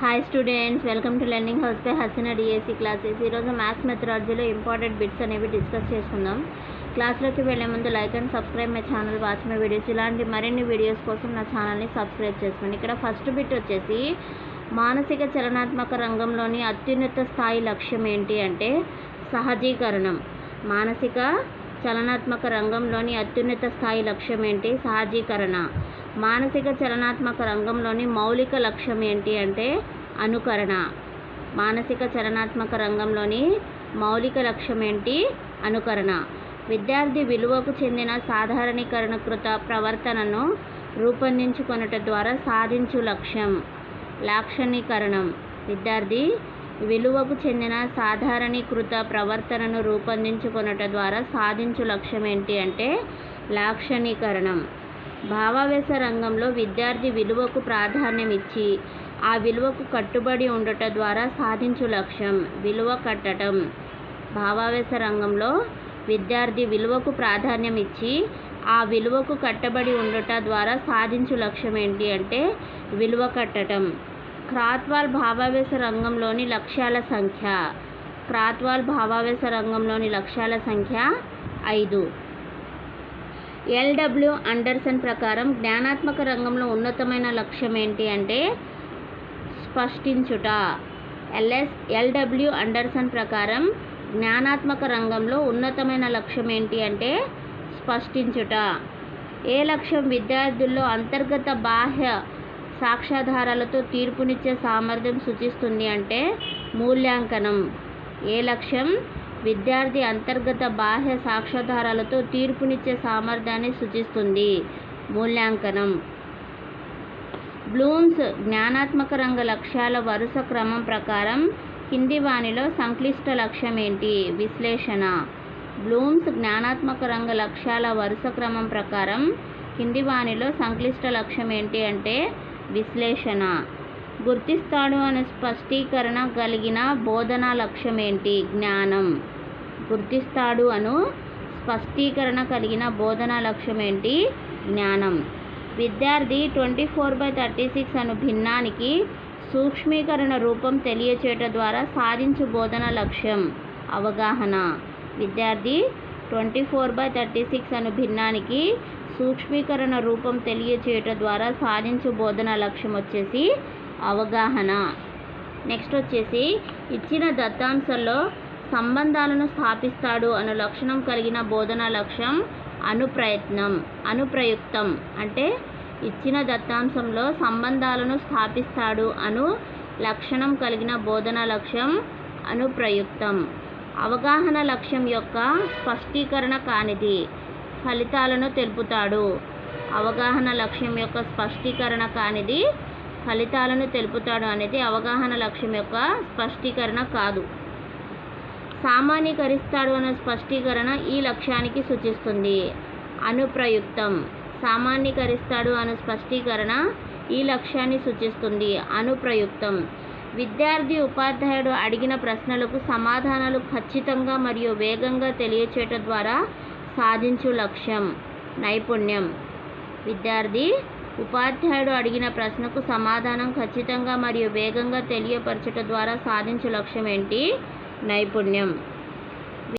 Hi students, welcome to learning house by Hasina DSC classes. ఈరోజు maths మెథడాలజీలో important bits అనేవి discuss చేసుకుందాం. క్లాస్లోకి వెళ్ళే ముందు like and subscribe my channel, watch my videos. ఇలాంటి మరిన్ని వీడియోస్ కోసం నా ఛానల్ని సబ్స్క్రైబ్ చేసుకోండి. ఇక్కడ ఫస్ట్ బిట్ వచ్చేసి మానసిక చలనాత్మక రంగంలోని అత్యున్నత స్థాయి లక్ష్యం ఏంటి అంటే సహజీకరణం. మానసిక చలనాత్మక రంగంలోని అత్యున్నత స్థాయి లక్ష్యం ఏంటి? సహజీకరణ. మానసిక చలనాత్మక రంగంలోని మౌలిక లక్ష్యం ఏంటి అంటే అనుకరణ. మానసిక చలనాత్మక రంగంలోని మౌలిక లక్ష్యం ఏంటి? అనుకరణ. విద్యార్థి విలువకు చెందిన సాధారణీకరణకృత ప్రవర్తనను రూపొందించుకొనుట ద్వారా సాధించు లక్ష్యం లాక్షణీకరణం. విద్యార్థి విలువకు చెందిన సాధారణీకృత ప్రవర్తనను రూపొందించుకొనుట ద్వారా సాధించు లక్ష్యం ఏంటి అంటే లాక్షణీకరణం. భావావేశ రంగంలో విద్యార్థి విలువకు ప్రాధాన్యం ఇచ్చి ఆ విలువకు కట్టుబడి ఉండట ద్వారా సాధించు లక్ష్యం విలువ కట్టడం. భావావేశ రంగంలో విద్యార్థి విలువకు ప్రాధాన్యం ఇచ్చి ఆ విలువకు కట్టబడి ఉండట ద్వారా సాధించు లక్ష్యం ఏంటి అంటే విలువ కట్టడం. క్రాత్వాల్ భావావేశ రంగంలోని లక్ష్యాల సంఖ్య. క్రాత్వాల్ భావావేశ రంగంలోని లక్ష్యాల సంఖ్య 5. ఎల్డబ్ల్యూ అండర్సన్ ప్రకారం జ్ఞానాత్మక రంగంలో ఉన్నతమైన లక్ష్యం ఏంటి అంటే స్పష్టించుట. ఎల్డబ్ల్యూ అండర్సన్ ప్రకారం జ్ఞానాత్మక రంగంలో ఉన్నతమైన లక్ష్యం ఏంటి అంటే స్పష్టించుట. ఏ లక్ష్యం విద్యార్థుల్లో అంతర్గత బాహ్య సాక్ష్యాధారాలతో తీర్పునిచ్చే సామర్థ్యం సూచిస్తుంది అంటే మూల్యాంకనం. ఏ లక్ష్యం విద్యార్థి అంతర్గత బాహ్య సాక్ష్యాధారాలతో తీర్పునిచ్చే సామర్థ్యాన్ని సూచిస్తుంది? మూల్యాంకనం. బ్లూమ్స్ జ్ఞానాత్మక రంగ లక్ష్యాల వరుస క్రమం ప్రకారం కింది వానిలో సంక్లిష్ట లక్ష్యం ఏంటి? విశ్లేషణ. బ్లూమ్స్ జ్ఞానాత్మక రంగ లక్ష్యాల వరుస క్రమం ప్రకారం కింది వానిలో సంక్లిష్ట లక్ష్యం ఏంటి అంటే విశ్లేషణ. గుర్తిస్తాడు అనే స్పష్టీకరణ కలిగిన బోధనా లక్ష్యం ఏంటి? జ్ఞానం. గుర్తిస్తాడు అను స్పష్టీకరణ కలిగిన బోధనా లక్ష్యం ఏంటి? జ్ఞానం. విద్యార్థి 24/36 అను భిన్నానికి సూక్ష్మీకరణ రూపం తెలియచేయట ద్వారా సాధించు బోధనా లక్ష్యం అవగాహన. విద్యార్థి 24/36 అను భిన్నానికి సూక్ష్మీకరణ రూపం తెలియచేయట ద్వారా సాధించు బోధనా లక్ష్యం వచ్చేసి అవగాహన. నెక్స్ట్ వచ్చేసి ఇచ్చిన దత్తాంశంలో సంబంధాలను స్థాపిస్తాడు అను లక్షణం కలిగిన బోధనా లక్ష్యం అనుప్రయత్నం. అనుప్రయుక్తం అంటే ఇచ్చిన దత్తాంశంలో సంబంధాలను స్థాపిస్తాడు అను లక్షణం కలిగిన బోధనా లక్ష్యం అనుప్రయుక్తం. అవగాహన లక్ష్యం యొక్క స్పష్టీకరణ కానిది. ఫలితాలను తెలుపుతాడు. అవగాహన లక్ష్యం యొక్క స్పష్టీకరణ కానిది ఫలితాలను తెలుపుతాడు అనేది అవగాహన లక్ష్యం యొక్క స్పష్టీకరణ కాదు. సామాన్యీకరిస్తాడు అనే స్పష్టీకరణ ఈ లక్ష్యానికి సూచిస్తుంది. అనుప్రయుక్తం. సామాన్యీకరిస్తాడు అనే స్పష్టీకరణ ఈ లక్ష్యాన్ని సూచిస్తుంది. అనుప్రయుక్తం. విద్యార్థి ఉపాధ్యాయుడు అడిగిన ప్రశ్నలకు సమాధానాలు ఖచ్చితంగా మరియు వేగంగా తెలియచేయటం ద్వారా సాధించు లక్ష్యం నైపుణ్యం. విద్యార్థి ఉపాధ్యాయుడు అడిగిన ప్రశ్నకు సమాధానం ఖచ్చితంగా మరియు వేగంగా తెలియపరచటం ద్వారా సాధించు లక్ష్యం ఏంటి? నైపుణ్యం.